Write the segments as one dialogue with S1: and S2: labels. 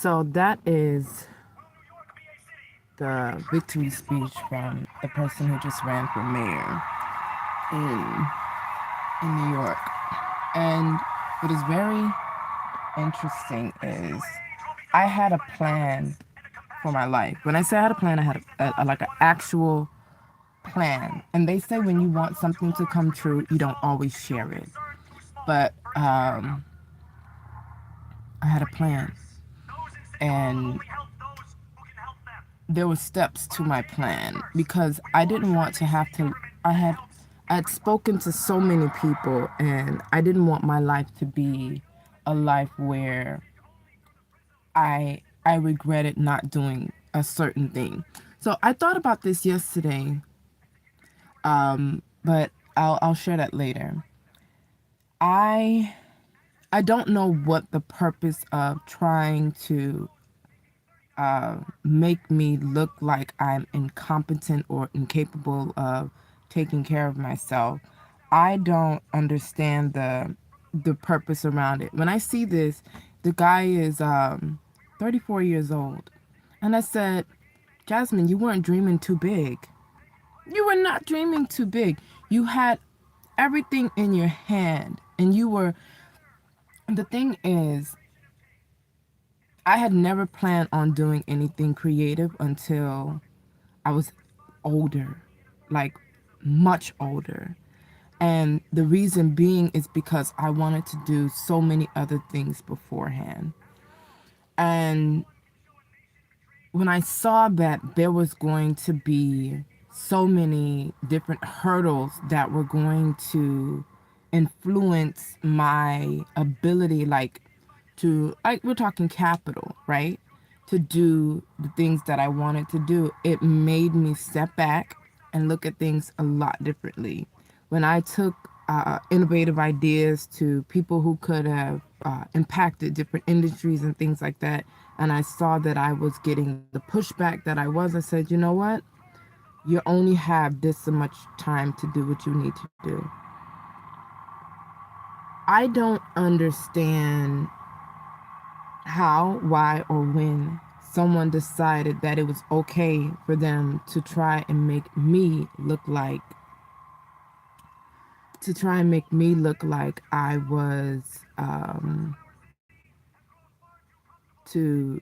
S1: So that is the victory speech from the person who just ran for mayor in New York. And what is very interesting is I had a plan for my life. When I say I had a plan, I had like an actual plan. And they say when you want something to come true, you don't always share it. But I had a plan, and there were steps to my plan because I didn't want to have to. I had spoken to so many people, and I didn't want my life to be a life where I regretted not doing a certain thing. So I thought about this yesterday, but I'll share that later. I I don't know what the purpose of trying to make me look like I'm incompetent or incapable of taking care of myself. I don't understand the purpose around it. When I see this, the guy is 34 years old. And I said, Jasmine, you weren't dreaming too big. You were not dreaming too big. You had everything in your hand. And you were, the thing is, I had never planned on doing anything creative until I was older, like much older. And the reason being is because I wanted to do so many other things beforehand. And when I saw that there was going to be so many different hurdles that were going to influence my ability, like to, like, we're talking capital, right? To do the things that I wanted to do, it made me step back and look at things a lot differently. When I took innovative ideas to people who could have impacted different industries and things like that, and I saw that I was getting the pushback that I was, I said, you know what? You only have this so much time to do what you need to do. I don't understand how, why, or when someone decided that it was okay for them to try and make me look like I was to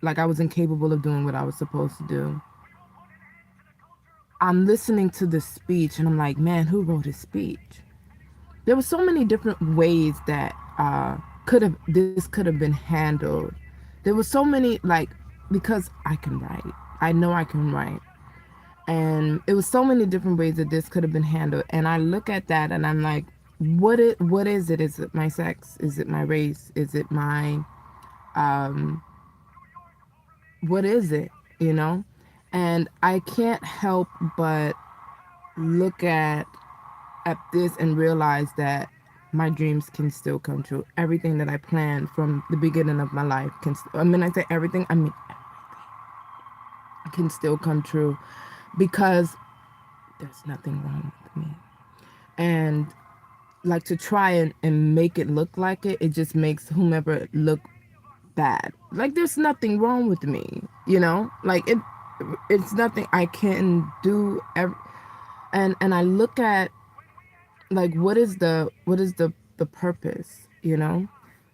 S1: like I was incapable of doing what I was supposed to do. I'm listening to the speech and I'm like, man, who wrote his speech? There were so many different ways that this could have been handled. There were so many, like, because I can write. I know I can write. And it was so many different ways that this could have been handled. And I look at that and I'm like, what is it? Is it my sex? Is it my race? Is it my um what is it? You know? And I can't help but look at this and realize that my dreams can still come true. Everything that I planned from the beginning of my life I mean, I say everything, I mean, can still come true because there's nothing wrong with me. And like to try and make it look like it just makes whomever look bad. Like there's nothing wrong with me, you know? Like it's nothing I can do and I look at like what is the purpose, you know?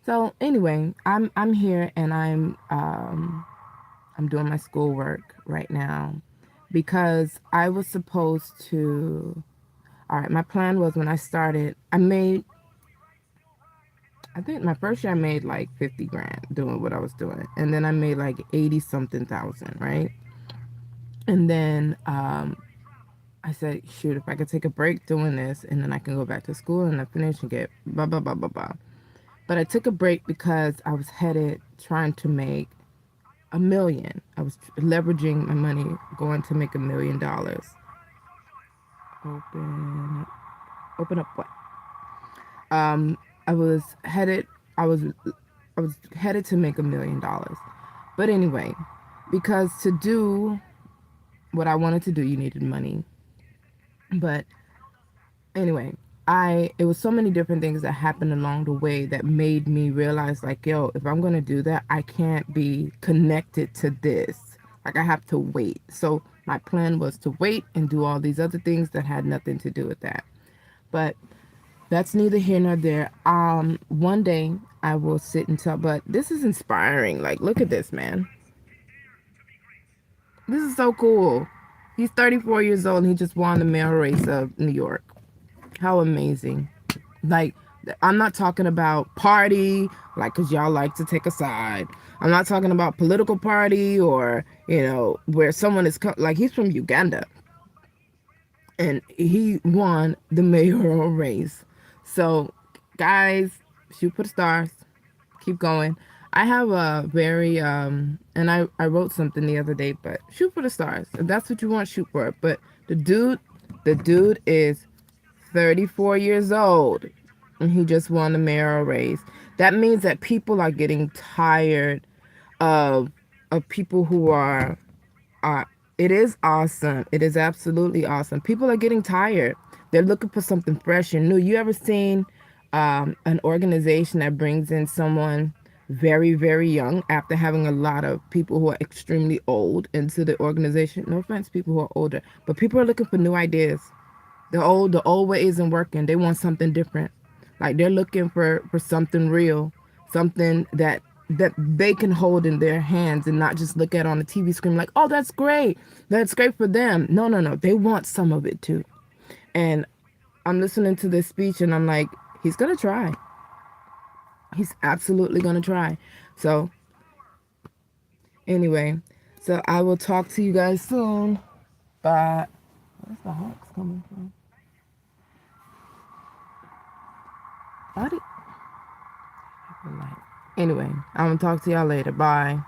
S1: So anyway, I'm here and I'm doing my schoolwork right now because I was supposed to. All right, my plan was when I started, I think my first year I made like 50 grand doing what I was doing. And then I made like 80 something thousand, right? And then I said, shoot, if I could take a break doing this and then I can go back to school and I finish and get blah, blah, blah, blah, blah. But I took a break because I was headed trying to make a million. I was leveraging my money going to make $1 million. Open, open up what? Um, I was headed. I was headed to make $1 million. But anyway, because to do what I wanted to do, you needed money. But anyway, it was so many different things that happened along the way that made me realize, like, yo, if I'm gonna do that, I can't be connected to this. Like, I have to wait. So my plan was to wait and do all these other things that had nothing to do with that. But that's neither here nor there. One day I will sit and tell, but this is inspiring. Like, look at this, man. This is so cool. He's 34 years old and he just won the mayor race of New York. How amazing. Like, I'm not talking about party, like, because y'all like to take a side. I'm not talking about political party or, where someone is, like, he's from Uganda and he won the mayoral race. So, guys, shoot for the stars. Keep going. I have a very and I wrote something the other day, but shoot for the stars. If that's what you want, shoot for it. But the dude is 34 years old and he just won the mayoral race. That means that people are getting tired of people who are it is awesome. It is absolutely awesome. People are getting tired. They're looking for something fresh and new. You ever seen an organization that brings in someone very, very young after having a lot of people who are extremely old into the organization? No offense, people who are older, but people are looking for new ideas. The old way isn't working. They want something different. Like, they're looking for something real, something that they can hold in their hands and not just look at on the TV screen like, oh, that's great. That's great for them. No, no, no. They want some of it too. And I'm listening to this speech and I'm like, he's gonna try. He's absolutely gonna try. So anyway, so I will talk to you guys soon. Bye. Where's the hawks coming from? Anyway, I'm gonna talk to y'all later. Bye.